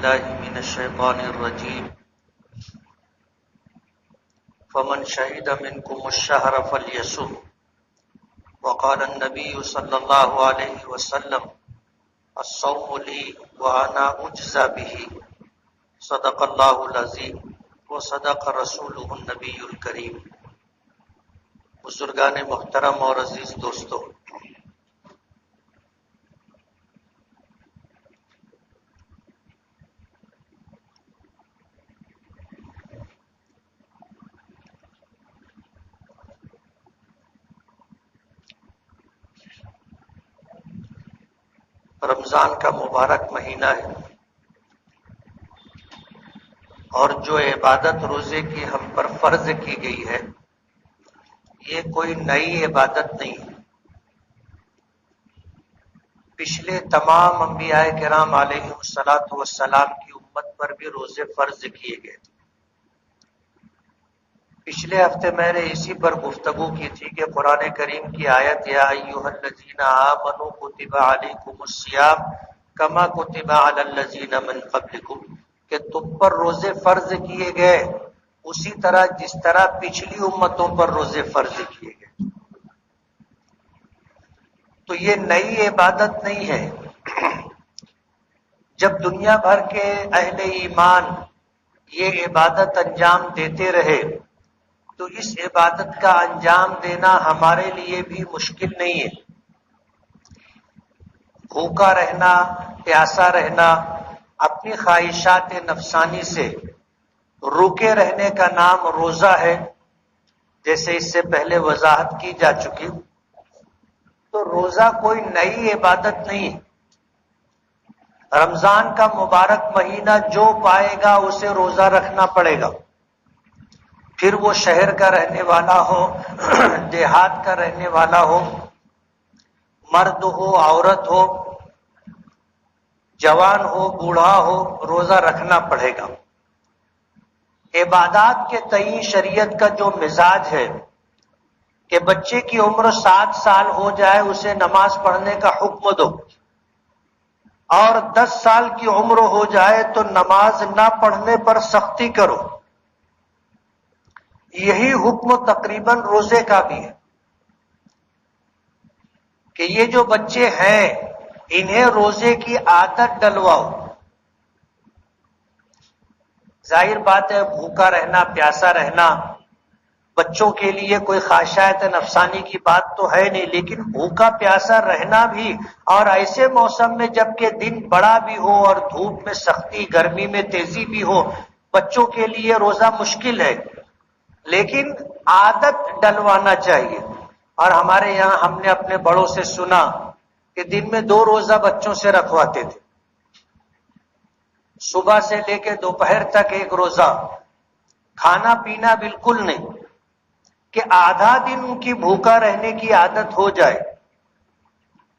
بالله من الشيطان الرجيم فمن شهد منكم الشهر فليصم وقال النبي صلى الله عليه وسلم الصوم لي وأنا أجزى به صدق الله العظيم وصدق رسوله النبي الكريم۔ بزرگان محترم اور عزیز دوستو، رمضان کا مبارک مہینہ ہے، اور جو عبادت روزے کی ہم پر فرض کی گئی ہے یہ کوئی نئی عبادت نہیں ہے۔ پچھلے تمام انبیاء کرام علیہ الصلوۃ والسلام کی امت پر بھی روزے فرض کیے گئے تھے۔ پچھلے ہفتے میں نے اسی پر گفتگو کی تھی کہ قرآن کریم کی آیت یا ایھا الذین آمنوا کتب علیکم الصیام کما کتب علی الذین من قبلکم، کہ تم پر روزے فرض کیے گئے اسی طرح جس طرح پچھلی امتوں پر روزے فرض کیے گئے۔ تو یہ نئی عبادت نہیں ہے۔ جب دنیا بھر کے اہل ایمان یہ عبادت انجام دیتے رہے تو اس عبادت کا انجام دینا ہمارے لیے بھی مشکل نہیں ہے۔ بھوکا رہنا، پیاسا رہنا، اپنی خواہشات نفسانی سے روکے رہنے کا نام روزہ ہے، جیسے اس سے پہلے وضاحت کی جا چکی۔ تو روزہ کوئی نئی عبادت نہیں۔ رمضان کا مبارک مہینہ جو پائے گا اسے روزہ رکھنا پڑے گا، پھر وہ شہر کا رہنے والا ہو، دیہات کا رہنے والا ہو، مرد ہو، عورت ہو، جوان ہو، بوڑھا ہو، روزہ رکھنا پڑے گا۔ عبادات کے تئیں شریعت کا جو مزاج ہے کہ بچے کی عمر 7 سال ہو جائے اسے نماز پڑھنے کا حکم دو، اور 10 سال کی عمر ہو جائے تو نماز نہ پڑھنے پر سختی کرو، یہی حکم تقریباً روزے کا بھی ہے کہ یہ جو بچے ہیں انہیں روزے کی عادت ڈلواؤ۔ ظاہر بات ہے بھوکا رہنا، پیاسا رہنا بچوں کے لیے کوئی خواہشات نفسانی کی بات تو ہے نہیں، لیکن بھوکا پیاسا رہنا بھی، اور ایسے موسم میں جب کہ دن بڑا بھی ہو اور دھوپ میں سختی، گرمی میں تیزی بھی ہو، بچوں کے لیے روزہ مشکل ہے، لیکن عادت ڈلوانا چاہیے۔ اور ہمارے یہاں ہم نے اپنے بڑوں سے سنا کہ دن میں 2 روزہ بچوں سے رکھواتے تھے، صبح سے لے کے دوپہر تک 1 روزہ، کھانا پینا بالکل نہیں، کہ آدھا دن ان کی بھوکا رہنے کی عادت ہو جائے،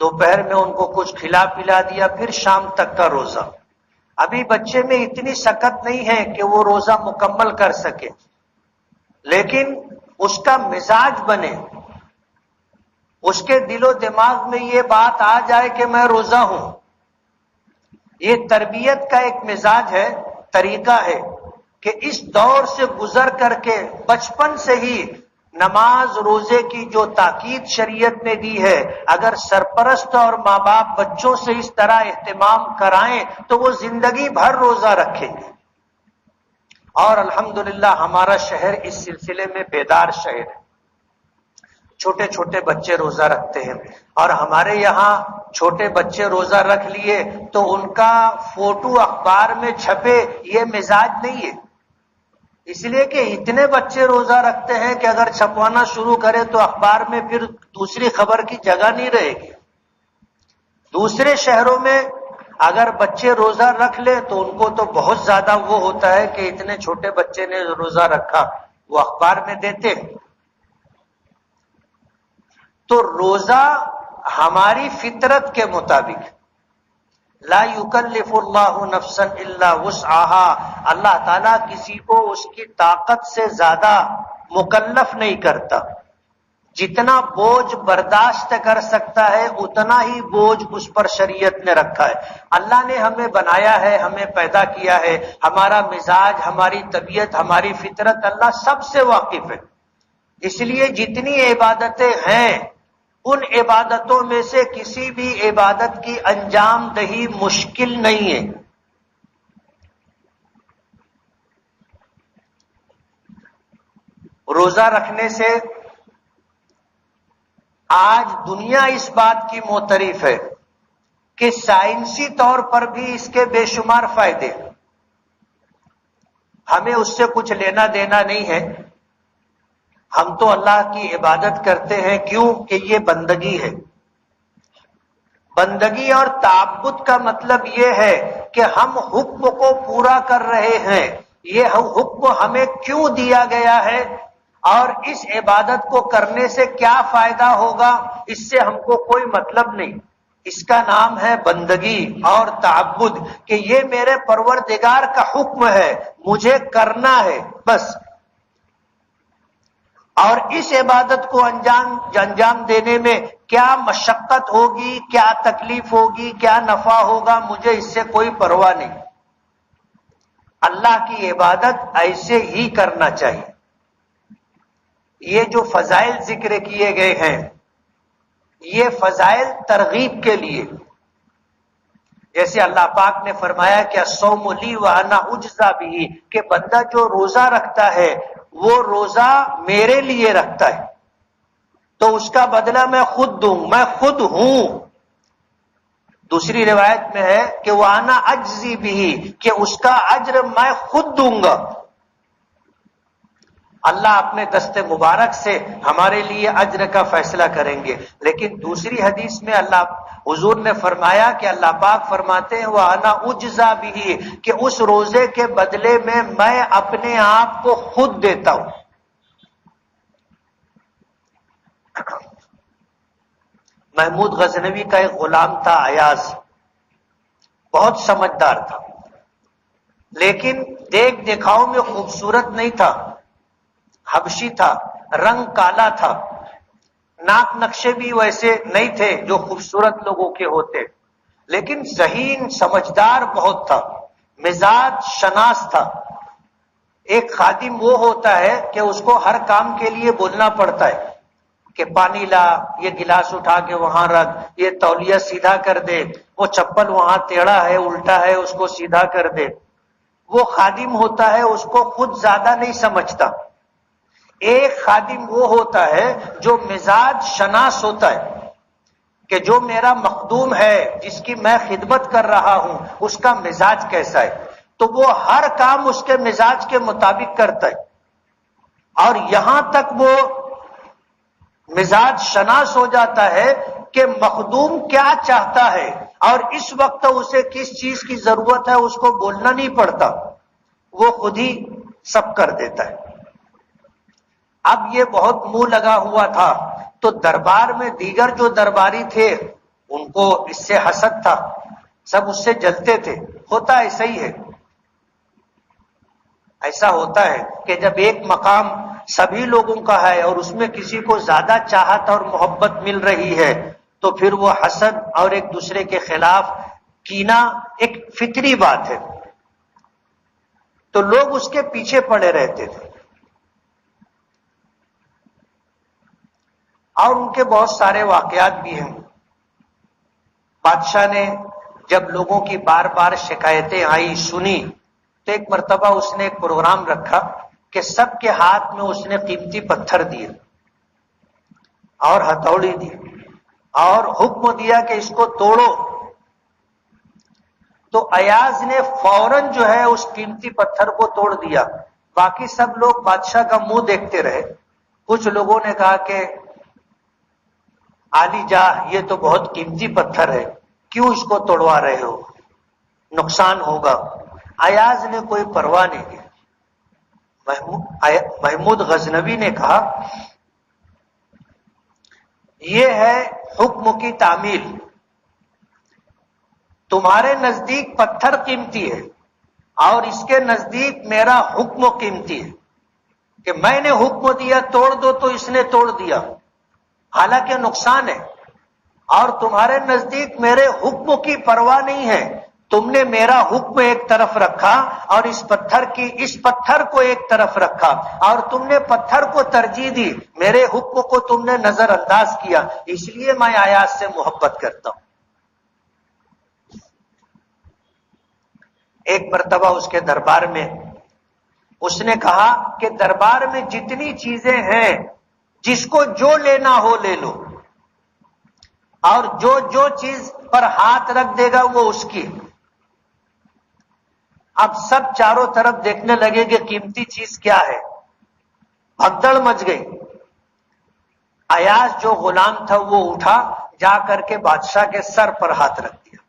دوپہر میں ان کو کچھ کھلا پلا دیا، پھر شام تک کا روزہ۔ ابھی بچے میں اتنی سکت نہیں ہے کہ وہ روزہ مکمل کر سکے، لیکن اس کا مزاج بنے، اس کے دل و دماغ میں یہ بات آ جائے کہ میں روزہ ہوں۔ یہ تربیت کا ایک مزاج ہے، طریقہ ہے کہ اس دور سے گزر کر کے بچپن سے ہی نماز روزے کی جو تاکید شریعت نے دی ہے، اگر سرپرست اور ماں باپ بچوں سے اس طرح اہتمام کرائیں تو وہ زندگی بھر روزہ رکھیں گے۔ اور الحمدللہ ہمارا شہر اس سلسلے میں بیدار شہر ہے، چھوٹے چھوٹے بچے روزہ رکھتے ہیں، اور ہمارے یہاں چھوٹے بچے روزہ رکھ لیے تو ان کا فوٹو اخبار میں چھپے، یہ مزاج نہیں ہے، اس لیے کہ اتنے بچے روزہ رکھتے ہیں کہ اگر چھپوانا شروع کرے تو اخبار میں پھر دوسری خبر کی جگہ نہیں رہے گی۔ دوسرے شہروں میں اگر بچے روزہ رکھ لے تو ان کو تو بہت زیادہ وہ ہوتا ہے کہ اتنے چھوٹے بچے نے روزہ رکھا، وہ اخبار میں دیتے ہیں۔ تو روزہ ہماری فطرت کے مطابق، لا یکلف اللہ نفسا الا وسعها، اللہ تعالیٰ کسی کو اس کی طاقت سے زیادہ مکلف نہیں کرتا۔ جتنا بوجھ برداشت کر سکتا ہے اتنا ہی بوجھ اس پر شریعت نے رکھا ہے۔ اللہ نے ہمیں بنایا ہے، ہمیں پیدا کیا ہے، ہمارا مزاج، ہماری طبیعت، ہماری فطرت اللہ سب سے واقف ہے۔ اس لیے جتنی عبادتیں ہیں ان عبادتوں میں سے کسی بھی عبادت کی انجام دہی مشکل نہیں ہے۔ روزہ رکھنے سے آج دنیا اس بات کی معترف ہے کہ سائنسی طور پر بھی اس کے بے شمار فائدے، ہمیں اس سے کچھ لینا دینا نہیں ہے، ہم تو اللہ کی عبادت کرتے ہیں۔ کیوں کہ یہ بندگی ہے۔ بندگی اور تعبد کا مطلب یہ ہے کہ ہم حکم کو پورا کر رہے ہیں، یہ حکم ہمیں کیوں دیا گیا ہے اور اس عبادت کو کرنے سے کیا فائدہ ہوگا، اس سے ہم کو کوئی مطلب نہیں۔ اس کا نام ہے بندگی اور تعبد، کہ یہ میرے پروردگار کا حکم ہے، مجھے کرنا ہے بس۔ اور اس عبادت کو انجام دینے میں کیا مشقت ہوگی، کیا تکلیف ہوگی، کیا نفع ہوگا، مجھے اس سے کوئی پرواہ نہیں۔ اللہ کی عبادت ایسے ہی کرنا چاہیے۔ یہ جو فضائل ذکر کیے گئے ہیں یہ فضائل ترغیب کے لیے، جیسے اللہ پاک نے فرمایا کہ الصوم لی وانا اجزی بہ، کہ بندہ جو روزہ رکھتا ہے وہ روزہ میرے لیے رکھتا ہے تو اس کا بدلہ میں خود دوں، میں خود ہوں۔ دوسری روایت میں ہے کہ وانا اجزی بہ، کہ اس کا اجر میں خود دوں گا۔ اللہ اپنے دست مبارک سے ہمارے لیے اجر کا فیصلہ کریں گے۔ لیکن دوسری حدیث میں اللہ حضور نے فرمایا کہ اللہ پاک فرماتے ہیں وَأَنَا أُجْزَى بِهِ، کہ اس روزے کے بدلے میں اپنے آپ کو خود دیتا ہوں۔ محمود غزنوی کا ایک غلام تھا ایاز، بہت سمجھدار تھا، لیکن دیکھ دکھاؤ میں خوبصورت نہیں تھا، حبشی تھا، رنگ کالا تھا، ناک نقشے بھی ویسے نہیں تھے جو خوبصورت لوگوں کے ہوتے، لیکن ذہین سمجھدار بہت تھا، مزاج شناس تھا۔ ایک خادم وہ ہوتا ہے کہ اس کو ہر کام کے لیے بولنا پڑتا ہے کہ پانی لا، یہ گلاس اٹھا کے وہاں رکھ، یہ تولیہ سیدھا کر دے، وہ چپل وہاں ٹیڑھا ہے الٹا ہے اس کو سیدھا کر دے۔ وہ خادم ہوتا ہے، اس کو خود زیادہ نہیں سمجھتا۔ ایک خادم وہ ہوتا ہے جو مزاج شناس ہوتا ہے کہ جو میرا مخدوم ہے جس کی میں خدمت کر رہا ہوں اس کا مزاج کیسا ہے، تو وہ ہر کام اس کے مزاج کے مطابق کرتا ہے، اور یہاں تک وہ مزاج شناس ہو جاتا ہے کہ مخدوم کیا چاہتا ہے اور اس وقت اسے کس چیز کی ضرورت ہے اس کو بولنا نہیں پڑتا، وہ خود ہی سب کر دیتا ہے۔ اب یہ بہت منہ لگا ہوا تھا تو دربار میں دیگر جو درباری تھے ان کو اس سے حسد تھا، سب اس سے جلتے تھے۔ ہوتا ایسا ہی ہے، ایسا ہوتا ہے کہ جب ایک مقام سبھی لوگوں کا ہے اور اس میں کسی کو زیادہ چاہت اور محبت مل رہی ہے تو پھر وہ حسد اور ایک دوسرے کے خلاف کینہ ایک فطری بات ہے، تو لوگ اس کے پیچھے پڑے رہتے تھے۔ اور ان کے بہت سارے واقعات بھی ہیں۔ بادشاہ نے جب لوگوں کی بار بار شکایتیں آئی سنی تو ایک مرتبہ اس نے ایک پروگرام رکھا کہ سب کے ہاتھ میں اس نے قیمتی پتھر دیے اور ہتھوڑی دی اور حکم دیا کہ اس کو توڑو۔ تو ایاز نے فوراً جو ہے اس قیمتی پتھر کو توڑ دیا۔ باقی سب لوگ بادشاہ کا منہ دیکھتے رہے۔ کچھ لوگوں نے کہا کہ عالی جاہ یہ تو بہت قیمتی پتھر ہے، کیوں اس کو توڑوا رہے ہو، نقصان ہوگا۔ ایاز نے کوئی پرواہ نہیں کی۔ محمود غزنوی نے کہا یہ ہے حکم کی تعمیل، تمہارے نزدیک پتھر قیمتی ہے اور اس کے نزدیک میرا حکم قیمتی ہے، کہ میں نے حکم دیا توڑ دو تو اس نے توڑ دیا، حالانکہ نقصان ہے، اور تمہارے نزدیک میرے حکم کی پرواہ نہیں ہے. تم نے میرا حکم ایک طرف رکھا اور اس پتھر کو ایک طرف رکھا، اور تم نے پتھر کو ترجیح دی، میرے حکم کو تم نے نظر انداز کیا. اس لیے میں آیات سے محبت کرتا ہوں. ایک مرتبہ اس کے دربار میں اس نے کہا کہ دربار میں جتنی چیزیں ہیں جس کو جو لینا ہو لے لو، اور جو چیز پر ہاتھ رکھ دے گا وہ اس کی. اب سب چاروں طرف دیکھنے لگے کہ قیمتی چیز کیا ہے. بھگدڑ مچ گئی. ایاز جو غلام تھا وہ اٹھا، جا کر کے بادشاہ کے سر پر ہاتھ رکھ دیا.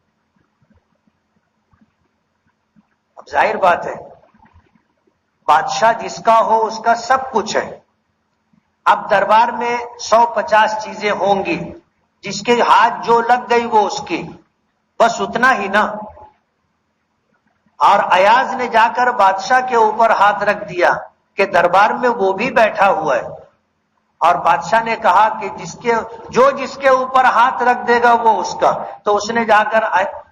اب ظاہر بات ہے بادشاہ جس کا ہو اس کا سب کچھ ہے. اب دربار میں 150 چیزیں ہوں گی، جس کے ہاتھ جو لگ گئی وہ اس کی، بس اتنا ہی نا. اور ایاز نے جا کر بادشاہ کے اوپر ہاتھ رکھ دیا کہ دربار میں وہ بھی بیٹھا ہوا ہے. اور بادشاہ نے کہا کہ جس کے اوپر ہاتھ رکھ دے گا وہ اس کا. تو اس نے جا کر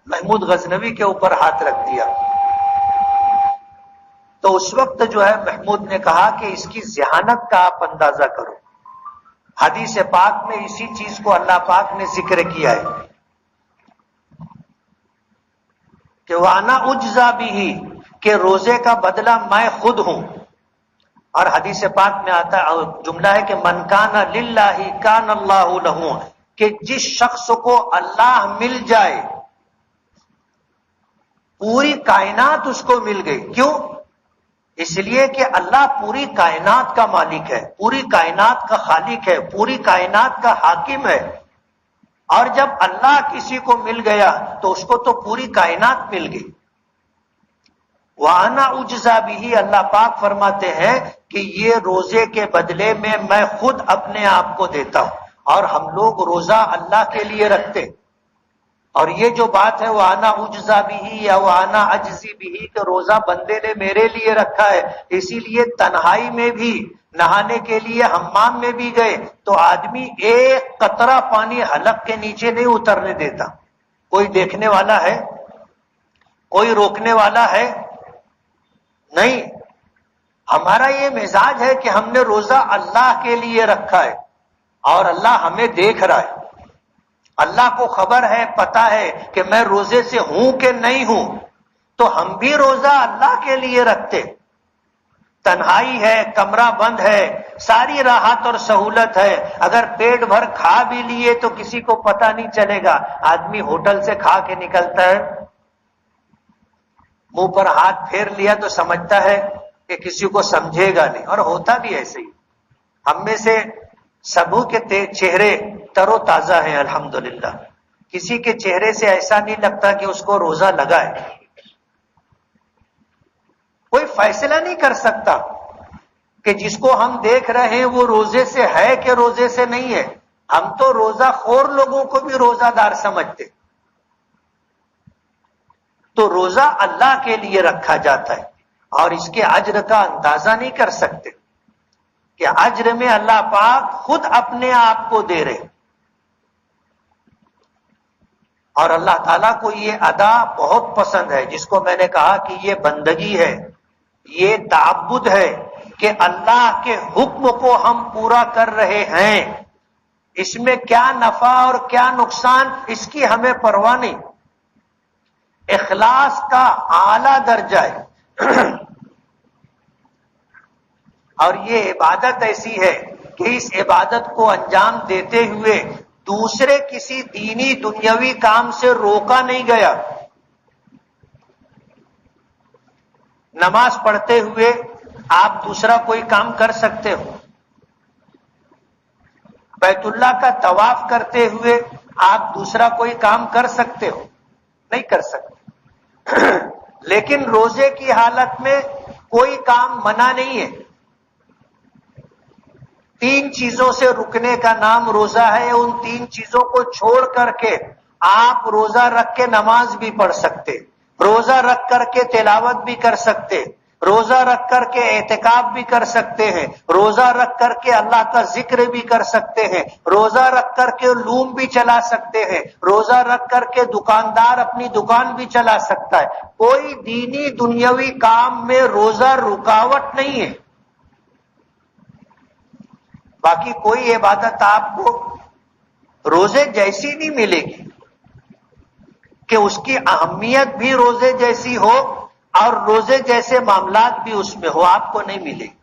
محمود غزنوی کے اوپر ہاتھ رکھ دیا. تو اس وقت جو ہے محمود نے کہا کہ اس کی ذہانت کا آپ اندازہ کرو. حدیث پاک میں اسی چیز کو اللہ پاک نے ذکر کیا ہے کہ وَأَنَا أُجْزَى بِهِ، کہ روزے کا بدلہ میں خود ہوں. اور حدیث پاک میں آتا جملہ ہے کہ من کان للہ کان اللہ لہ، کہ جس شخص کو اللہ مل جائے پوری کائنات اس کو مل گئی. کیوں؟ اس لیے کہ اللہ پوری کائنات کا مالک ہے، پوری کائنات کا خالق ہے، پوری کائنات کا حاکم ہے. اور جب اللہ کسی کو مل گیا تو اس کو تو پوری کائنات مل گئی. وَأَنَا أُجْزَى بِهِ، اللہ پاک فرماتے ہیں کہ یہ روزے کے بدلے میں خود اپنے آپ کو دیتا ہوں. اور ہم لوگ روزہ اللہ کے لیے رکھتے. اور یہ جو بات ہے وَأَنَا أُجْزَى بِهِ یا وَأَنَا أَجْزِي بِهِ کہ روزہ بندے نے میرے لیے رکھا ہے، اسی لیے تنہائی میں بھی، نہانے کے لیے حمام میں بھی گئے تو آدمی ایک قطرہ پانی حلق کے نیچے نہیں اترنے دیتا. کوئی دیکھنے والا ہے؟ کوئی روکنے والا ہے؟ نہیں. ہمارا یہ مزاج ہے کہ ہم نے روزہ اللہ کے لیے رکھا ہے اور اللہ ہمیں دیکھ رہا ہے. اللہ کو خبر ہے، پتا ہے کہ میں روزے سے ہوں کہ نہیں ہوں، تو ہم بھی روزہ اللہ کے لیے رکھتے. تنہائی ہے، کمرہ بند ہے، ساری راحت اور سہولت ہے. اگر پیٹ بھر کھا بھی لیے تو کسی کو پتہ نہیں چلے گا. آدمی ہوٹل سے کھا کے نکلتا ہے، منہ پر ہاتھ پھیر لیا تو سمجھتا ہے کہ کسی کو سمجھے گا نہیں، اور ہوتا بھی ایسے ہی. ہم میں سے سبوں کے چہرے تر و تازہ ہیں الحمدللہ. کسی کے چہرے سے ایسا نہیں لگتا کہ اس کو روزہ لگا ہے. کوئی فیصلہ نہیں کر سکتا کہ جس کو ہم دیکھ رہے ہیں وہ روزے سے ہے کہ روزے سے نہیں ہے. ہم تو روزہ خور لوگوں کو بھی روزہ دار سمجھتے. تو روزہ اللہ کے لیے رکھا جاتا ہے اور اس کے اجر کا اندازہ نہیں کر سکتے کہ اجر میں اللہ پاک خود اپنے آپ کو دے رہے. اور اللہ تعالیٰ کو یہ ادا بہت پسند ہے، جس کو میں نے کہا کہ یہ بندگی ہے، یہ تعبد ہے کہ اللہ کے حکم کو ہم پورا کر رہے ہیں. اس میں کیا نفع اور کیا نقصان اس کی ہمیں پرواہ نہیں. اخلاص کا اعلیٰ درجہ ہے. اور یہ عبادت ایسی ہے کہ اس عبادت کو انجام دیتے ہوئے دوسرے کسی دینی دنیاوی کام سے روکا نہیں گیا. نماز پڑھتے ہوئے آپ دوسرا کوئی کام کر سکتے ہو، بیت اللہ کا طواف کرتے ہوئے آپ دوسرا کوئی کام کر سکتے ہو؟ نہیں کر سکتے. لیکن روزے کی حالت میں کوئی کام منع نہیں ہے. 3 چیزوں سے رکنے کا نام روزہ ہے. ان 3 چیزوں کو چھوڑ کر کے آپ روزہ رکھ کے نماز بھی پڑھ سکتے، روزہ رکھ کر کے تلاوت بھی کر سکتے، روزہ رکھ کر کے اعتکاف بھی کر سکتے ہیں، روزہ رکھ کر کے اللہ کا ذکر بھی کر سکتے ہیں، روزہ رکھ کر کے لوم بھی چلا سکتے ہیں، روزہ رکھ کر کے دکاندار اپنی دکان بھی چلا سکتا ہے۔ کوئی دینی دنیاوی کام میں روزہ رکاوٹ نہیں ہے۔ باقی کوئی عبادت آپ کو روزے جیسی نہیں ملے گی کہ اس کی اہمیت بھی روزے جیسی ہو اور روزے جیسے معاملات بھی اس میں ہو، آپ کو نہیں ملے گی۔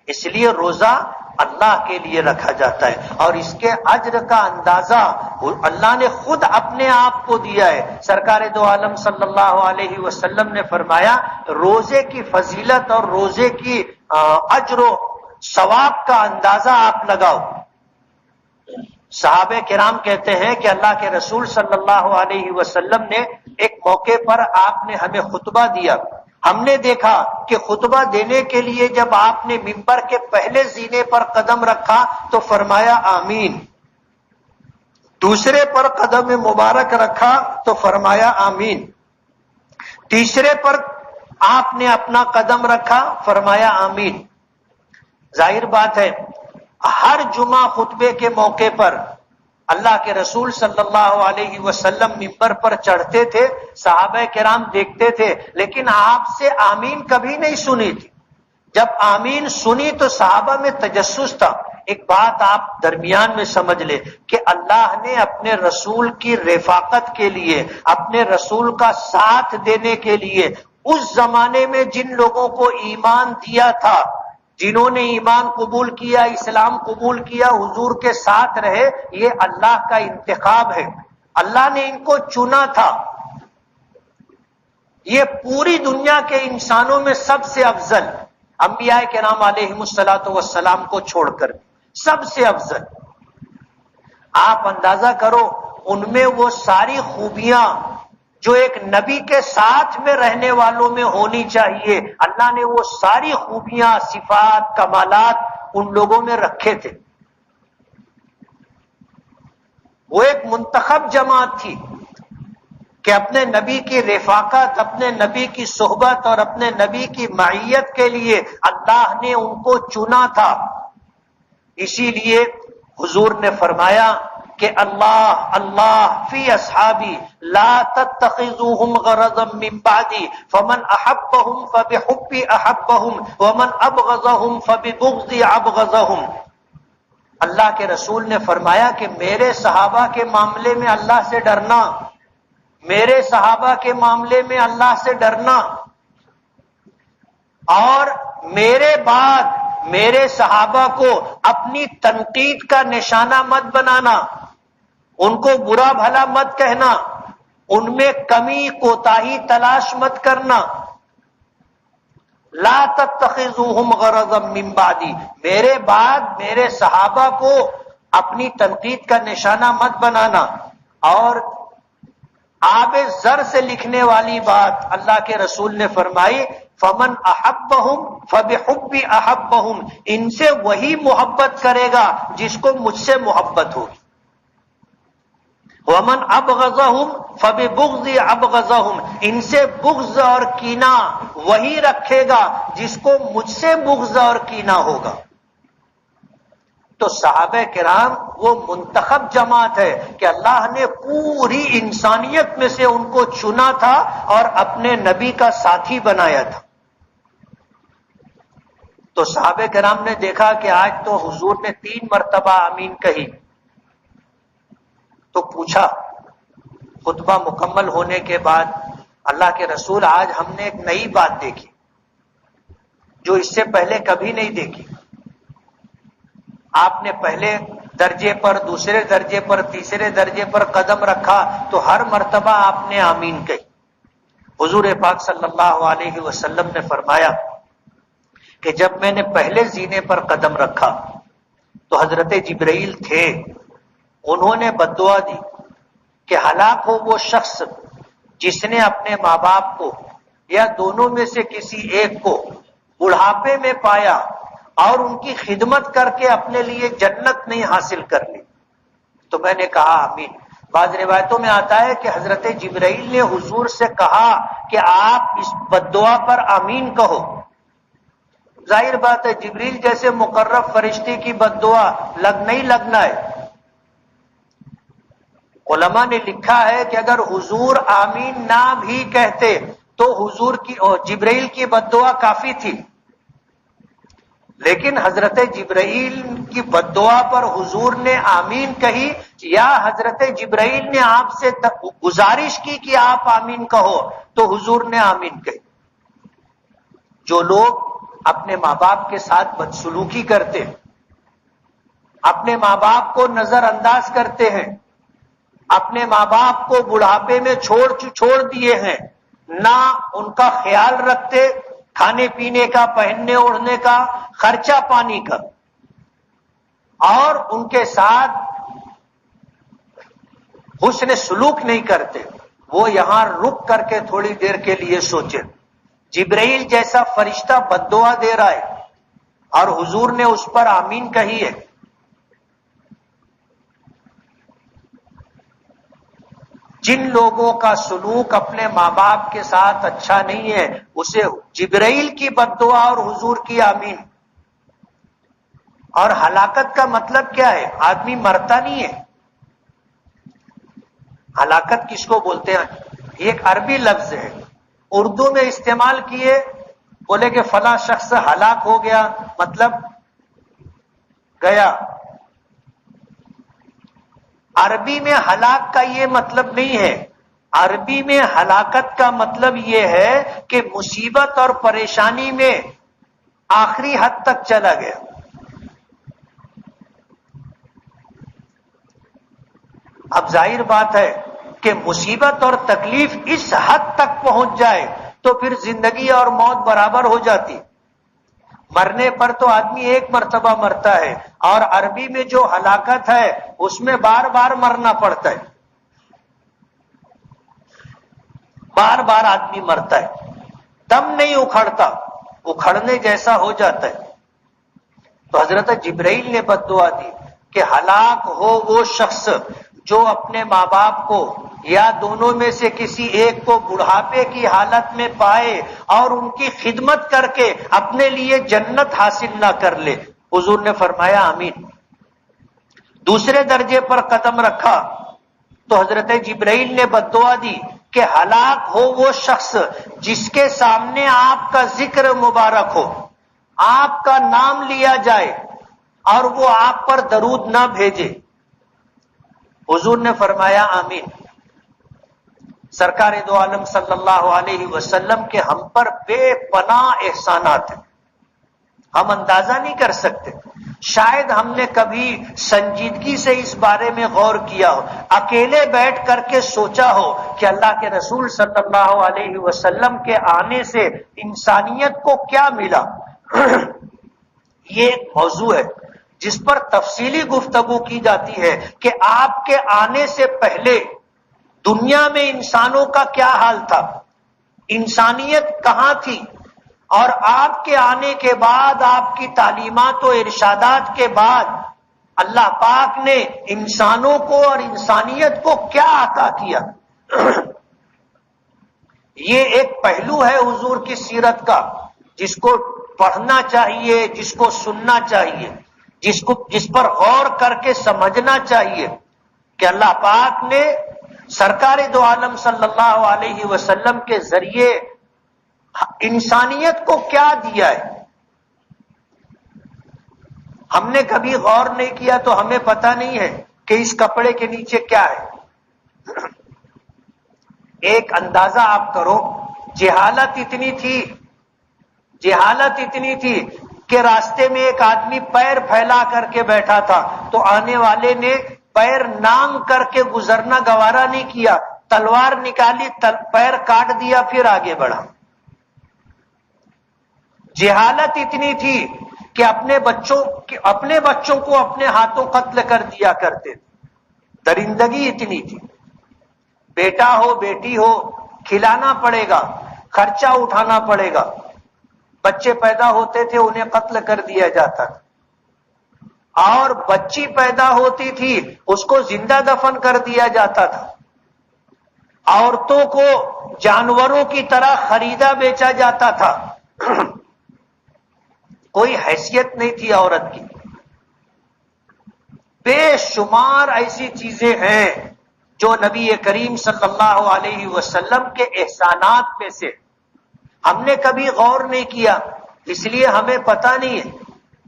اس لیے روزہ اللہ کے لیے رکھا جاتا ہے اور اس کے اجر کا اندازہ اللہ نے خود اپنے آپ کو دیا ہے۔ سرکار دو عالم صلی اللہ علیہ وسلم نے فرمایا روزے کی فضیلت اور روزے کی اجر و ثواب کا اندازہ آپ لگاؤ۔ صحابہ کرام کہتے ہیں کہ اللہ کے رسول صلی اللہ علیہ وسلم نے ایک موقع پر آپ نے ہمیں خطبہ دیا، ہم نے دیکھا کہ خطبہ دینے کے لیے جب آپ نے ممبر کے پہلے زینے پر قدم رکھا تو فرمایا آمین، دوسرے پر قدم مبارک رکھا تو فرمایا آمین، تیسرے پر آپ نے اپنا قدم رکھا فرمایا آمین۔ ظاہر بات ہے ہر جمعہ خطبے کے موقع پر اللہ کے رسول صلی اللہ علیہ وسلم ممبر پر چڑھتے تھے، صحابہ کرام دیکھتے تھے، لیکن آپ سے آمین کبھی نہیں سنی تھی۔ جب آمین سنی تو صحابہ میں تجسس تھا۔ ایک بات آپ درمیان میں سمجھ لے کہ اللہ نے اپنے رسول کی رفاقت کے لیے، اپنے رسول کا ساتھ دینے کے لیے اس زمانے میں جن لوگوں کو ایمان دیا تھا، جنہوں نے ایمان قبول کیا، اسلام قبول کیا، حضور کے ساتھ رہے، یہ اللہ کا انتخاب ہے، اللہ نے ان کو چنا تھا۔ یہ پوری دنیا کے انسانوں میں سب سے افضل، انبیاء کرام علیہم الصلوۃ والسلام کو چھوڑ کر سب سے افضل۔ آپ اندازہ کرو ان میں وہ ساری خوبیاں جو ایک نبی کے ساتھ میں رہنے والوں میں ہونی چاہیے، اللہ نے وہ ساری خوبیاں، صفات، کمالات ان لوگوں میں رکھے تھے۔ وہ ایک منتخب جماعت تھی کہ اپنے نبی کی رفاقت، اپنے نبی کی صحبت اور اپنے نبی کی معیت کے لیے اللہ نے ان کو چنا تھا۔ اسی لیے حضور نے فرمایا کہ اللہ اللہ فی اصحابی لا تتخذوهم غرضا من بعدی فمن احبهم فبحبی احبهم ومن ابغضهم فببغضی ابغضهم۔ اللہ کے رسول نے فرمایا کہ میرے صحابہ کے معاملے میں اللہ سے ڈرنا، میرے صحابہ کے معاملے میں اللہ سے ڈرنا، اور میرے بعد میرے صحابہ کو اپنی تنقید کا نشانہ مت بنانا، ان کو برا بھلا مت کہنا، ان میں کمی کوتاہی تلاش مت کرنا۔ لا تتخذوهم غرضا من بعدی، میرے بعد میرے صحابہ کو اپنی تنقید کا نشانہ مت بنانا۔ اور آب زر سے لکھنے والی بات اللہ کے رسول نے فرمائی فمن احبہم فبحبی احبہم، ان سے وہی محبت کرے گا جس کو مجھ سے محبت ہوگی، ومن ابغضہم فببغضی ابغضہم، ان سے بغض اور کینہ وہی رکھے گا جس کو مجھ سے بغض اور کینہ ہوگا۔ تو صحابہ کرام وہ منتخب جماعت ہے کہ اللہ نے پوری انسانیت میں سے ان کو چنا تھا اور اپنے نبی کا ساتھی بنایا تھا۔ تو صحابہ کرام نے دیکھا کہ آج تو حضور نے 3 مرتبہ آمین کہی، تو پوچھا خطبہ مکمل ہونے کے بعد اللہ کے رسول آج ہم نے ایک نئی بات دیکھی جو اس سے پہلے کبھی نہیں دیکھی۔ آپ نے پہلے درجے پر، دوسرے درجے پر، تیسرے درجے پر قدم رکھا تو ہر مرتبہ آپ نے آمین کہی۔ حضور پاک صلی اللہ علیہ وسلم نے فرمایا کہ جب میں نے پہلے زینے پر قدم رکھا تو حضرت جبرائیل تھے، انہوں نے بد دعا دی کہ ہلاک ہو وہ شخص جس نے اپنے ماں باپ کو یا دونوں میں سے کسی ایک کو بڑھاپے میں پایا اور ان کی خدمت کر کے اپنے لیے جنت نہیں حاصل کر لی۔ تو میں نے کہا آمین۔ بعض روایتوں میں آتا ہے کہ حضرت جبرائیل نے حضور سے کہا کہ آپ اس بد دعا پر آمین کہو. ظاہر بات ہے جبریل جیسے مقرب فرشتے کی بد دعا نہیں لگنا ہے. علماء نے لکھا ہے کہ اگر حضور آمین نہ بھی کہتے تو حضور کی جبرائیل کی بد دعا کافی تھی، لیکن حضرت جبرائیل کی بد دعا پر حضور نے آمین کہی، یا حضرت جبرائیل نے آپ سے گزارش کی کہ آپ آمین کہو تو حضور نے آمین کہی. جو لوگ اپنے ماں باپ کے ساتھ بدسلوکی کرتے ہیں، اپنے ماں باپ کو نظر انداز کرتے ہیں، اپنے ماں باپ کو بڑھاپے میں چھوڑ دیے ہیں، نہ ان کا خیال رکھتے، کھانے پینے کا، پہننے اوڑھنے کا، خرچہ پانی کا، اور ان کے ساتھ حسن سلوک نہیں کرتے، وہ یہاں رک کر کے تھوڑی دیر کے لیے سوچیں. جبرائیل جیسا فرشتہ بد دعا دے رہا ہے اور حضور نے اس پر آمین کہی ہے. جن لوگوں کا سلوک اپنے ماں باپ کے ساتھ اچھا نہیں ہے، اسے جبرائیل کی بد دعا اور حضور کی آمین. اور ہلاکت کا مطلب کیا ہے؟ آدمی مرتا نہیں ہے. ہلاکت کس کو بولتے ہیں؟ یہ ایک عربی لفظ ہے، اردو میں استعمال کیے، بولے کہ فلاں شخص ہلاک ہو گیا، مطلب گیا. عربی میں ہلاک کا یہ مطلب نہیں ہے. عربی میں ہلاکت کا مطلب یہ ہے کہ مصیبت اور پریشانی میں آخری حد تک چلا گیا. اب ظاہر بات ہے کہ مصیبت اور تکلیف اس حد تک پہنچ جائے تو پھر زندگی اور موت برابر ہو جاتی. مرنے پر تو آدمی ایک مرتبہ مرتا ہے، اور عربی میں جو ہلاکت ہے اس میں بار بار مرنا پڑتا ہے، بار بار آدمی مرتا ہے، دم نہیں اکھڑتا، اکھڑنے جیسا ہو جاتا ہے. تو حضرت جبرائیل نے بد دعا دی کہ ہلاک ہو وہ شخص جو اپنے ماں باپ کو یا دونوں میں سے کسی ایک کو بڑھاپے کی حالت میں پائے اور ان کی خدمت کر کے اپنے لیے جنت حاصل نہ کر لے. حضور نے فرمایا آمین. دوسرے درجے پر قدم رکھا تو حضرت جبرائیل نے بد دعا دی کہ ہلاک ہو وہ شخص جس کے سامنے آپ کا ذکر مبارک ہو، آپ کا نام لیا جائے اور وہ آپ پر درود نہ بھیجے. حضور نے فرمایا آمین. سرکار دو عالم صلی اللہ علیہ وسلم کے ہم پر بے پناہ احسانات ہیں، ہم اندازہ نہیں کر سکتے. شاید ہم نے کبھی سنجیدگی سے اس بارے میں غور کیا ہو، اکیلے بیٹھ کر کے سوچا ہو کہ اللہ کے رسول صلی اللہ علیہ وسلم کے آنے سے انسانیت کو کیا ملا. یہ ایک موضوع ہے جس پر تفصیلی گفتگو کی جاتی ہے کہ آپ کے آنے سے پہلے دنیا میں انسانوں کا کیا حال تھا، انسانیت کہاں تھی، اور آپ کے آنے کے بعد، آپ کی تعلیمات و ارشادات کے بعد اللہ پاک نے انسانوں کو اور انسانیت کو کیا عطا کیا. یہ ایک پہلو ہے حضور کی سیرت کا جس کو پڑھنا چاہیے، جس کو سننا چاہیے، جس پر غور کر کے سمجھنا چاہیے کہ اللہ پاک نے سرکار دو عالم صلی اللہ علیہ وسلم کے ذریعے انسانیت کو کیا دیا ہے. ہم نے کبھی غور نہیں کیا تو ہمیں پتہ نہیں ہے کہ اس کپڑے کے نیچے کیا ہے. ایک اندازہ آپ کرو، جہالت اتنی تھی کہ راستے میں ایک آدمی پیر پھیلا کر کے بیٹھا تھا تو آنے والے نے پیر نام کر کے گزرنا گوارا نہیں کیا، تلوار نکالی، پیر کاٹ دیا، پھر آگے بڑھا. جہالت اتنی تھی کہ اپنے بچوں کو اپنے ہاتھوں قتل کر دیا کرتے. درندگی اتنی تھی. بیٹا ہو بیٹی ہو کھلانا پڑے گا، خرچہ اٹھانا پڑے گا. بچے پیدا ہوتے تھے انہیں قتل کر دیا جاتا تھا. اور بچی پیدا ہوتی تھی اس کو زندہ دفن کر دیا جاتا تھا، عورتوں کو جانوروں کی طرح خریدا بیچا جاتا تھا، کوئی حیثیت نہیں تھی عورت کی۔ بے شمار ایسی چیزیں ہیں جو نبی کریم صلی اللہ علیہ وسلم کے احسانات میں سے ہم نے کبھی غور نہیں کیا، اس لیے ہمیں پتہ نہیں ہے،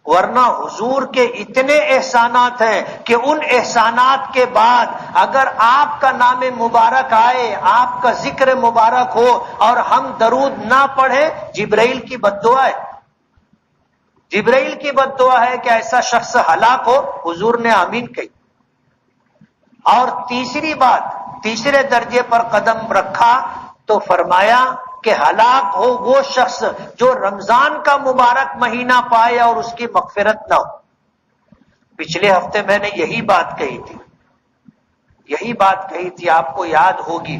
ورنہ حضور کے اتنے احسانات ہیں کہ ان احسانات کے بعد اگر آپ کا نام مبارک آئے، آپ کا ذکر مبارک ہو اور ہم درود نہ پڑھیں، جبرائیل کی بد دعا ہے، جبرائیل کی بد دعا ہے کہ ایسا شخص ہلاک ہو، حضور نے آمین کہی۔ اور تیسری بات، تیسرے درجے پر قدم رکھا تو فرمایا کہ ہلاک ہو وہ شخص جو رمضان کا مبارک مہینہ پائے اور اس کی مغفرت نہ ہو۔ پچھلے ہفتے میں نے یہی بات کہی تھی، آپ کو یاد ہوگی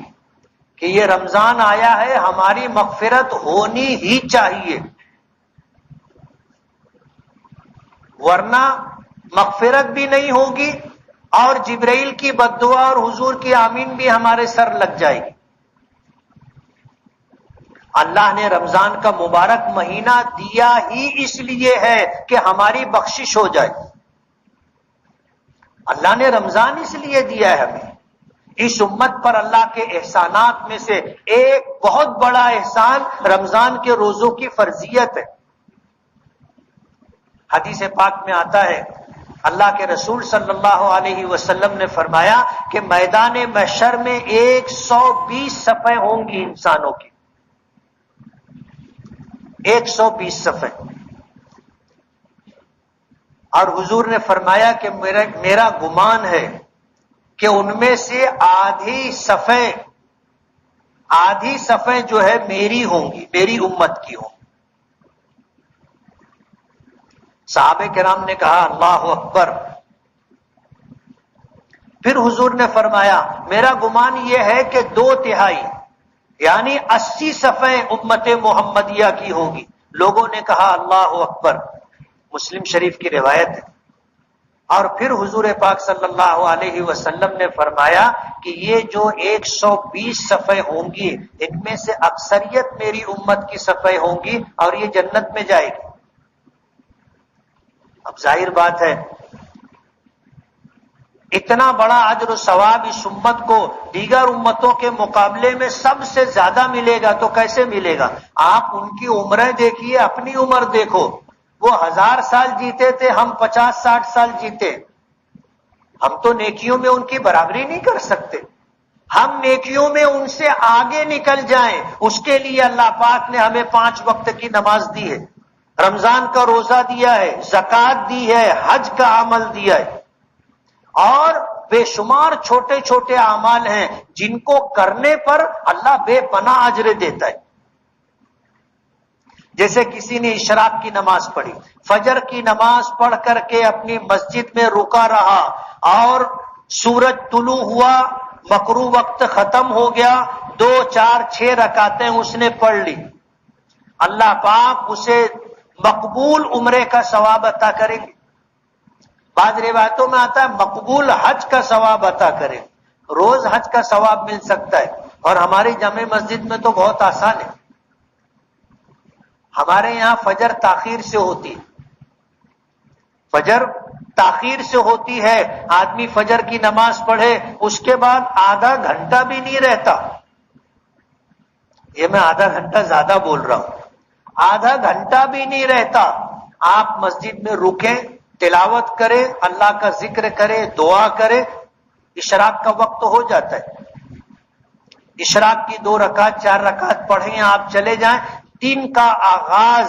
کہ یہ رمضان آیا ہے، ہماری مغفرت ہونی ہی چاہیے، ورنہ مغفرت بھی نہیں ہوگی اور جبرائیل کی بد دعا اور حضور کی آمین بھی ہمارے سر لگ جائے گی۔ اللہ نے رمضان کا مبارک مہینہ دیا ہی اس لیے ہے کہ ہماری بخشش ہو جائے۔ اللہ نے رمضان اس لیے دیا ہے ہمیں۔ اس امت پر اللہ کے احسانات میں سے ایک بہت بڑا احسان رمضان کے روزوں کی فرضیت ہے۔ حدیث پاک میں آتا ہے، اللہ کے رسول صلی اللہ علیہ وسلم نے فرمایا کہ میدان محشر میں 120 صفیں ہوں گی انسانوں کی، 120 صفیں، اور حضور نے فرمایا کہ میرا گمان ہے کہ ان میں سے آدھی صفیں جو ہے میری ہوں گی، میری امت کی ہوں۔ صحابہ کرام نے کہا اللہ اکبر۔ پھر حضور نے فرمایا میرا گمان یہ ہے کہ 2/3 یعنی 80 صفیں امت محمدیہ کی ہوں گی۔ لوگوں نے کہا اللہ اکبر۔ مسلم شریف کی روایت ہے۔ اور پھر حضور پاک صلی اللہ علیہ وسلم نے فرمایا کہ یہ جو 120 صفیں ہوں گی ان میں سے اکثریت میری امت کی صفیں ہوں گی اور یہ جنت میں جائے گی۔ اب ظاہر بات ہے اتنا بڑا اجر و ثواب اس امت کو دیگر امتوں کے مقابلے میں سب سے زیادہ ملے گا تو کیسے ملے گا؟ آپ ان کی عمریں دیکھیے، اپنی عمر دیکھو، وہ 1000 سال جیتے تھے، ہم 50-60 سال جیتے۔ ہم تو نیکیوں میں ان کی برابری نہیں کر سکتے، ہم نیکیوں میں ان سے آگے نکل جائیں، اس کے لیے اللہ پاک نے ہمیں 5 وقت کی نماز دی ہے، رمضان کا روزہ دیا ہے، زکوٰۃ دی ہے، حج کا عمل دیا ہے، اور بے شمار چھوٹے چھوٹے اعمال ہیں جن کو کرنے پر اللہ بے پناہ اجر دیتا ہے۔ جیسے کسی نے اشراق کی نماز پڑھی، فجر کی نماز پڑھ کر کے اپنی مسجد میں رکا رہا اور سورج طلوع ہوا، مکروہ وقت ختم ہو گیا، 2 4 6 رکعتیں اس نے پڑھ لی، اللہ پاک اسے مقبول عمرے کا ثواب عطا کریں گے۔ بعض روایتوں میں آتا ہے مقبول حج کا ثواب عطا کرے، روز حج کا ثواب مل سکتا ہے۔ اور ہماری جامع مسجد میں تو بہت آسان ہے، ہمارے یہاں فجر تاخیر سے ہوتی ہے، فجر تاخیر سے ہوتی ہے، آدمی فجر کی نماز پڑھے اس کے بعد آدھا گھنٹہ بھی نہیں رہتا، یہ میں آدھا گھنٹہ زیادہ بول رہا ہوں، آدھا گھنٹہ بھی نہیں رہتا، آپ مسجد میں رکیں، تلاوت کرے، اللہ کا ذکر کرے، دعا کرے، اشراق کا وقت ہو جاتا ہے۔ اشراق کی 2 رکعت 4 رکعت پڑھیں، آپ چلے جائیں، دن کا آغاز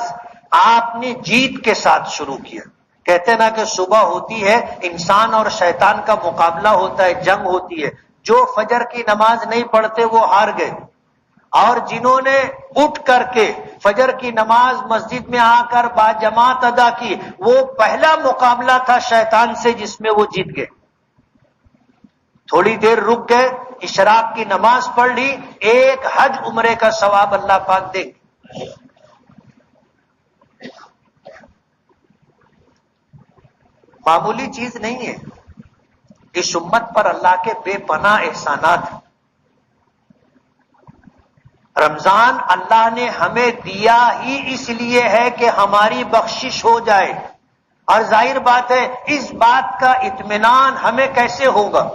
آپ نے جیت کے ساتھ شروع کیا۔ کہتے نا کہ صبح ہوتی ہے انسان اور شیطان کا مقابلہ ہوتا ہے، جنگ ہوتی ہے، جو فجر کی نماز نہیں پڑھتے وہ ہار گئے، اور جنہوں نے اٹھ کر کے فجر کی نماز مسجد میں آ کر باجماعت ادا کی، وہ پہلا مقابلہ تھا شیطان سے جس میں وہ جیت گئے۔ تھوڑی دیر رک گئے، اشراق کی نماز پڑھ لی، ایک حج عمرے کا ثواب اللہ پاک دے گے۔ معمولی چیز نہیں ہے. اس امت پر اللہ کے بے پناہ احسانات ہیں. رمضان اللہ نے ہمیں دیا ہی اس لیے ہے کہ ہماری بخشش ہو جائے، اور ظاہر بات ہے اس بات کا اطمینان ہمیں کیسے ہوگا؟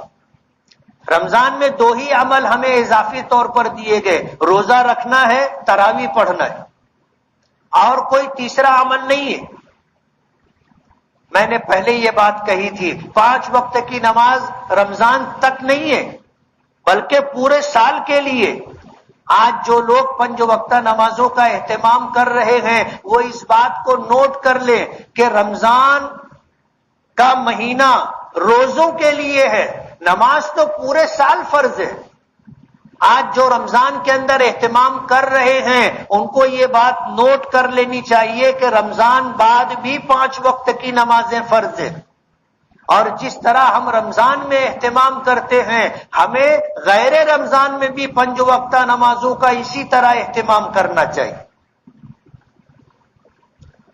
رمضان میں 2 ہی عمل ہمیں اضافی طور پر دیے گئے، روزہ رکھنا ہے، تراویح پڑھنا ہے، اور کوئی تیسرا عمل نہیں ہے. میں نے پہلے یہ بات کہی تھی، 5 وقت کی نماز رمضان تک نہیں ہے بلکہ پورے سال کے لیے. آج جو لوگ 5 وقتہ نمازوں کا اہتمام کر رہے ہیں وہ اس بات کو نوٹ کر لیں کہ رمضان کا مہینہ روزوں کے لیے ہے، نماز تو پورے سال فرض ہے. آج جو رمضان کے اندر اہتمام کر رہے ہیں ان کو یہ بات نوٹ کر لینی چاہیے کہ رمضان بعد بھی 5 وقت کی نمازیں فرض ہیں. اور جس طرح ہم رمضان میں اہتمام کرتے ہیں ہمیں غیر رمضان میں بھی 5 وقتہ نمازوں کا اسی طرح اہتمام کرنا چاہیے.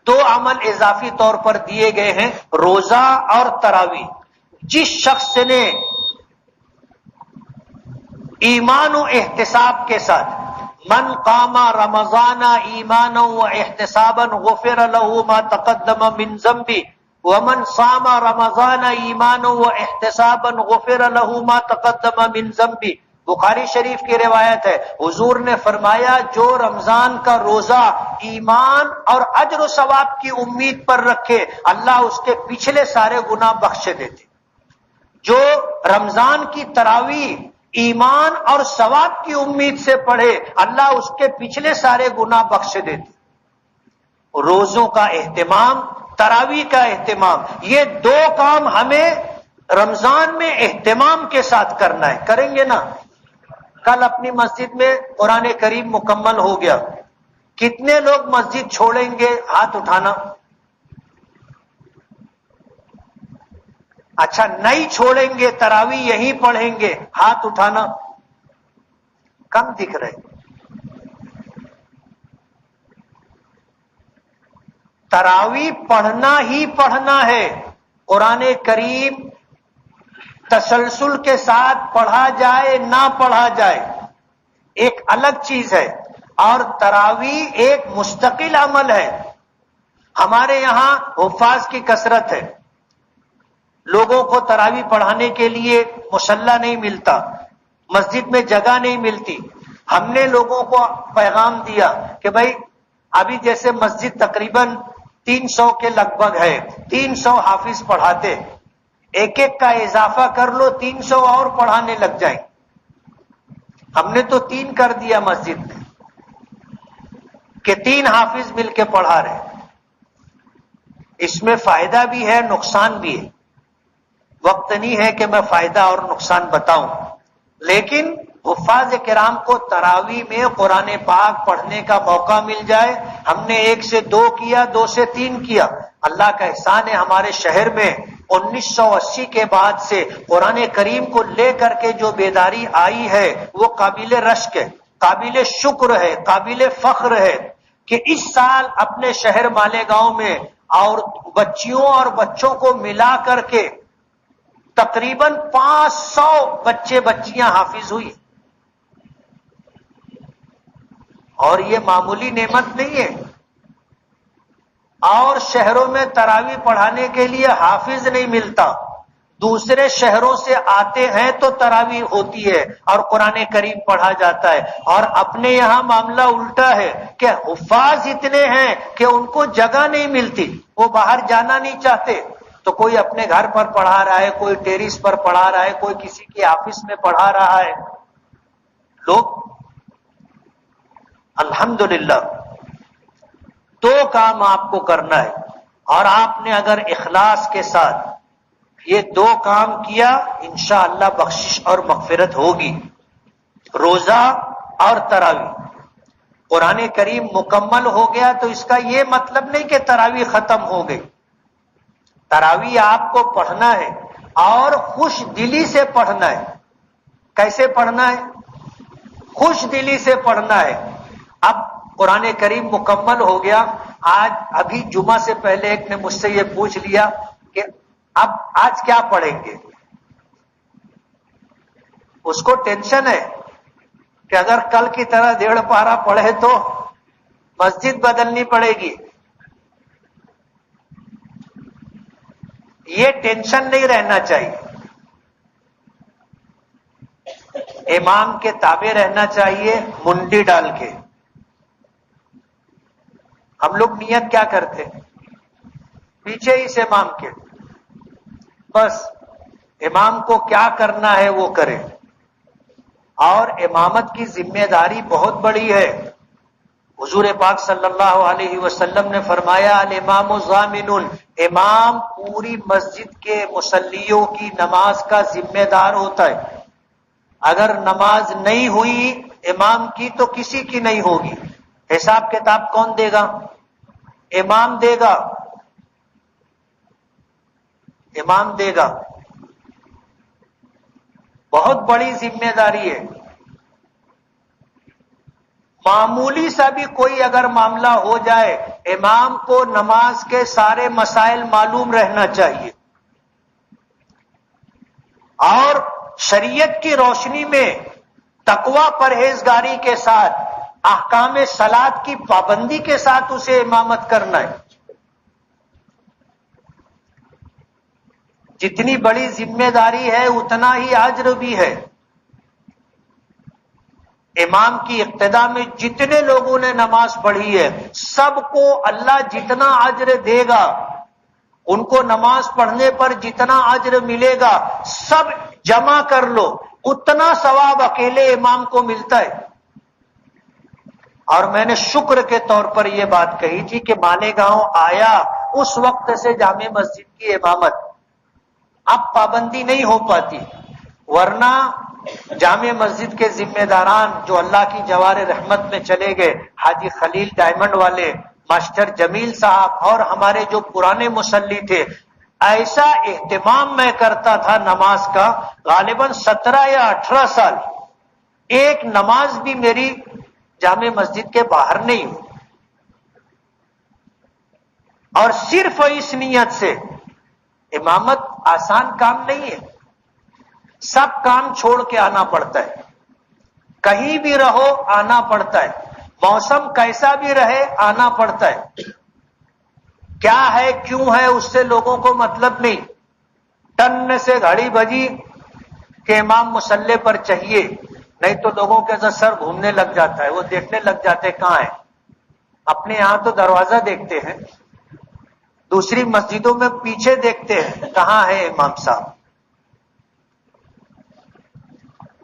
2 عمل اضافی طور پر دیے گئے ہیں، روزہ اور تراویح. جس شخص نے ایمان و احتساب کے ساتھ من قام رمضان ایمانا و احتسابا غفر له ما تقدم من ذنبه ومن صام رمضان ایمانا و احتسابا غفر له ما تقدم من ذنبه. بخاری شریف کی روایت ہے، حضور نے فرمایا جو رمضان کا روزہ ایمان اور اجر و ثواب کی امید پر رکھے اللہ اس کے پچھلے سارے گناہ بخش دیتے. جو رمضان کی تراویح ایمان اور ثواب کی امید سے پڑھے اللہ اس کے پچھلے سارے گناہ بخش دیتے. روزوں کا اہتمام، تراویح کا اہتمام، یہ 2 کام ہمیں رمضان میں اہتمام کے ساتھ کرنا ہے. کریں گے نا؟ کل اپنی مسجد میں قرآن کریم مکمل ہو گیا. کتنے لوگ مسجد چھوڑیں گے؟ ہاتھ اٹھانا. اچھا، نہیں چھوڑیں گے، تراویح یہیں پڑھیں گے، ہاتھ اٹھانا. کم دکھ رہے. تراویح پڑھنا ہی پڑھنا ہے. قرآن کریم تسلسل کے ساتھ پڑھا جائے نہ پڑھا جائے ایک الگ چیز ہے، اور تراویح ایک مستقل عمل ہے. ہمارے یہاں حفاظ کی کثرت ہے، لوگوں کو تراویح پڑھانے کے لیے مصلی نہیں ملتا، مسجد میں جگہ نہیں ملتی. ہم نے لوگوں کو پیغام دیا کہ بھائی ابھی جیسے مسجد تقریباً 300 کے لگ بھگ ہے، 300 حافظ پڑھاتے، ایک ایک کا اضافہ کر لو، 300 اور پڑھانے لگ جائیں. ہم نے تو 3 کر دیا مسجد میں کہ 3 حافظ مل کے پڑھا رہے. اس میں فائدہ بھی ہے، نقصان بھی ہے. وقت نہیں ہے کہ میں فائدہ اور نقصان بتاؤں، لیکن حفاظ کرام کو تراویح میں قرآن پاک پڑھنے کا موقع مل جائے. ہم نے 1 سے 2 کیا، 2 سے 3 کیا. اللہ کا احسان ہے ہمارے شہر میں 1980 کے بعد سے قرآن کریم کو لے کر کے جو بیداری آئی ہے وہ قابل رشک ہے، قابل شکر ہے، قابل فخر ہے کہ اس سال اپنے شہر مالیگاؤں میں اور بچیوں اور بچوں کو ملا کر کے تقریباً 500 بچے بچیاں حافظ ہوئی. اور یہ معمولی نعمت نہیں ہے. اور شہروں میں تراویح پڑھانے کے لیے حافظ نہیں ملتا، دوسرے شہروں سے آتے ہیں تو تراویح ہوتی ہے اور قرآن کریم پڑھا جاتا ہے. اور اپنے یہاں معاملہ الٹا ہے کہ حفاظ اتنے ہیں کہ ان کو جگہ نہیں ملتی، وہ باہر جانا نہیں چاہتے، تو کوئی اپنے گھر پر پڑھا رہا ہے، کوئی ٹیرس پر پڑھا رہا ہے، کوئی کسی کی آفس میں پڑھا رہا ہے. لوگ الحمدللہ 2 کام آپ کو کرنا ہے، اور آپ نے اگر اخلاص کے ساتھ یہ 2 کام کیا انشاءاللہ بخشش اور مغفرت ہوگی. روزہ اور تراویح. قرآن کریم مکمل ہو گیا تو اس کا یہ مطلب نہیں کہ تراویح ختم ہو گئی. تراویح آپ کو پڑھنا ہے اور خوش دلی سے پڑھنا ہے. کیسے پڑھنا ہے؟ خوش دلی سے پڑھنا ہے. اب قرآن کریم مکمل ہو گیا. ابھی جمعہ سے پہلے ایک نے مجھ سے یہ پوچھ لیا کہ اب آج کیا پڑھیں گے؟ اس کو ٹینشن ہے کہ اگر کل کی طرح 1.5 پارہ پڑھے تو مسجد بدلنی پڑے گی. یہ ٹینشن نہیں رہنا چاہیے. امام کے تابع رہنا چاہیے منڈی ڈال کے. ہم لوگ نیت کیا کرتے؟ پیچھے اس امام کے، بس امام کو کیا کرنا ہے وہ کرے. اور امامت کی ذمہ داری بہت بڑی ہے. حضور پاک صلی اللہ علیہ وسلم نے فرمایا الامام ضامن، امام پوری مسجد کے مصلیوں کی نماز کا ذمہ دار ہوتا ہے. اگر نماز نہیں ہوئی امام کی تو کسی کی نہیں ہوگی. حساب کتاب کون دے گا؟ امام دے گا. امام دے گا. بہت بڑی ذمہ داری ہے. معمولی سا بھی کوئی اگر معاملہ ہو جائے امام کو نماز کے سارے مسائل معلوم رہنا چاہیے. اور شریعت کی روشنی میں تقوی پرہیزگاری کے ساتھ احکام صلاۃ کی پابندی کے ساتھ اسے امامت کرنا ہے. جتنی بڑی ذمہ داری ہے اتنا ہی اجر بھی ہے. امام کی اقتداء میں جتنے لوگوں نے نماز پڑھی ہے سب کو اللہ جتنا اجر دے گا، ان کو نماز پڑھنے پر جتنا اجر ملے گا سب جمع کر لو اتنا ثواب اکیلے امام کو ملتا ہے. اور میں نے شکر کے طور پر یہ بات کہی تھی کہ مالیگاؤں آیا اس وقت سے جامع مسجد کی امامت، اب پابندی نہیں ہو پاتی. ورنہ جامع مسجد کے ذمہ داران جو اللہ کی جوار رحمت میں چلے گئے، حاجی خلیل ڈائمنڈ والے، ماسٹر جمیل صاحب اور ہمارے جو پرانے مصلی تھے، ایسا اہتمام میں کرتا تھا نماز کا. غالباً 17 یا 18 سال ایک نماز بھی میری جامع مسجد کے باہر نہیں ہوئی. اور صرف اس نیت سے امامت آسان کام نہیں ہے. سب کام چھوڑ کے آنا پڑتا ہے. کہیں بھی رہو آنا پڑتا ہے. موسم کیسا بھی رہے آنا پڑتا ہے. کیا ہے کیوں ہے اس سے لوگوں کو مطلب نہیں. ٹن سے گھڑی بجی کہ امام مصلی پر چاہیے، نہیں تو لوگوں کے سر گھومنے لگ جاتا ہے. وہ دیکھنے لگ جاتے کہاں ہے. اپنے یہاں تو دروازہ دیکھتے ہیں، دوسری مسجدوں میں پیچھے دیکھتے ہیں کہاں ہے امام صاحب.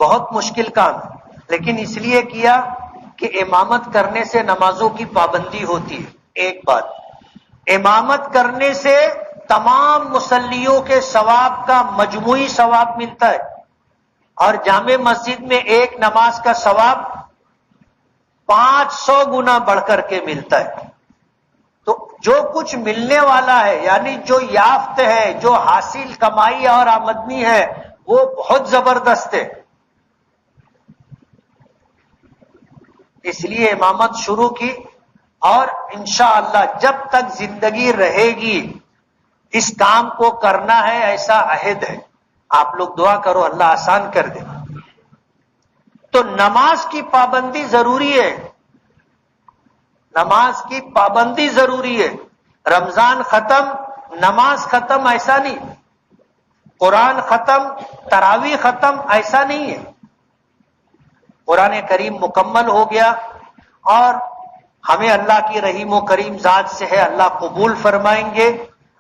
بہت مشکل کام ہے، لیکن اس لیے کیا کہ امامت کرنے سے نمازوں کی پابندی ہوتی ہے. ایک بات، امامت کرنے سے تمام مصلیوں کے ثواب کا مجموعی ثواب ملتا ہے. اور جامع مسجد میں ایک نماز کا ثواب 500 گنا بڑھ کر کے ملتا ہے. تو جو کچھ ملنے والا ہے، یعنی جو یافت ہے، جو حاصل کمائی اور آمدنی ہے، وہ بہت زبردست ہے. اس لیے امامت شروع کی اور انشاءاللہ جب تک زندگی رہے گی اس کام کو کرنا ہے، ایسا عہد ہے. آپ لوگ دعا کرو اللہ آسان کر دے. تو نماز کی پابندی ضروری ہے. نماز کی پابندی ضروری ہے. رمضان ختم نماز ختم ایسا نہیں، قرآن ختم تراویح ختم ایسا نہیں ہے. قرآن کریم مکمل ہو گیا اور ہمیں اللہ کی رحیم و کریم ذات سے ہے، اللہ قبول فرمائیں گے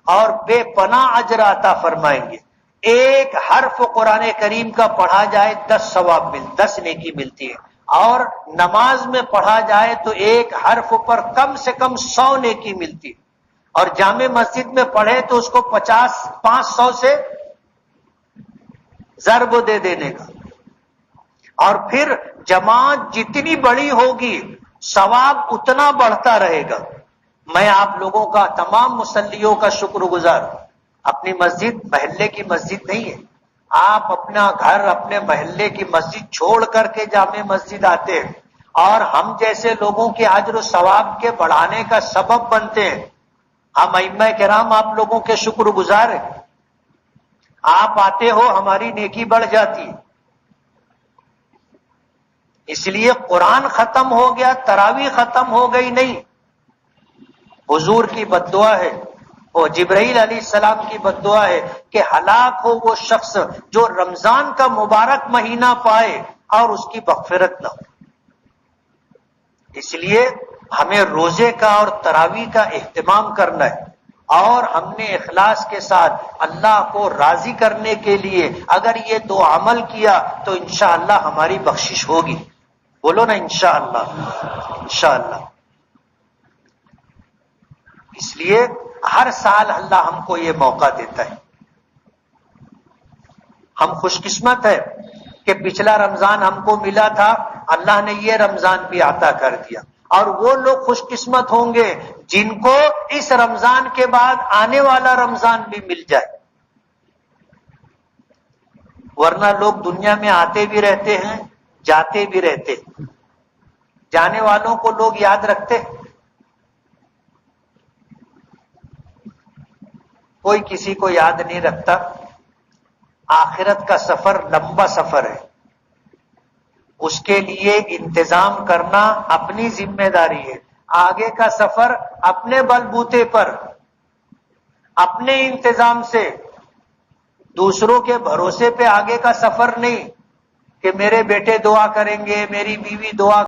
اور بے پناہ اجر عطا فرمائیں گے. ایک حرف قرآن کریم کا پڑھا جائے 10 نیکی ملتی ہے. اور نماز میں پڑھا جائے تو ایک حرف پر کم سے کم 100 نیکی ملتی ہے. اور جامع مسجد میں پڑھے تو اس کو 500 سے ضرب دے دینے کا. اور پھر جماعت جتنی بڑی ہوگی ثواب اتنا بڑھتا رہے گا. میں آپ لوگوں کا، تمام مصلیوں کا شکر گزار. اپنی مسجد محلے کی مسجد نہیں ہے. آپ اپنا گھر اپنے محلے کی مسجد چھوڑ کر کے جامع مسجد آتے ہیں اور ہم جیسے لوگوں کے اجر و ثواب کے بڑھانے کا سبب بنتے ہیں. ہم ائمہ کرام آپ لوگوں کے شکر گزار ہیں. آپ آتے ہو ہماری نیکی بڑھ جاتی ہے. اس لیے قرآن ختم ہو گیا، تراویح ختم ہو گئی نہیں. حضور کی بد دعا ہے اور جبرائیل علیہ السلام کی بد دعا ہے کہ ہلاک ہو وہ شخص جو رمضان کا مبارک مہینہ پائے اور اس کی مغفرت نہ ہو. اس لیے ہمیں روزے کا اور تراویح کا اہتمام کرنا ہے، اور ہم نے اخلاص کے ساتھ اللہ کو راضی کرنے کے لیے اگر یہ دو عمل کیا تو انشاءاللہ ہماری بخشش ہوگی. بولو نا انشاءاللہ. انشاءاللہ. اس لیے ہر سال اللہ ہم کو یہ موقع دیتا ہے. ہم خوش قسمت ہے کہ پچھلا رمضان ہم کو ملا تھا، اللہ نے یہ رمضان بھی عطا کر دیا. اور وہ لوگ خوش قسمت ہوں گے جن کو اس رمضان کے بعد آنے والا رمضان بھی مل جائے. ورنہ لوگ دنیا میں آتے بھی رہتے ہیں، جاتے بھی رہتے ہیں. جانے والوں کو لوگ یاد رکھتے ہیں؟ کوئی کسی کو یاد نہیں رکھتا. آخرت کا سفر لمبا سفر ہے، اس کے لیے انتظام کرنا اپنی ذمہ داری ہے. آگے کا سفر اپنے بل بوتے پر، اپنے انتظام سے، دوسروں کے بھروسے پہ آگے کا سفر نہیں کہ میرے بیٹے دعا کریں گے، میری بیوی دعا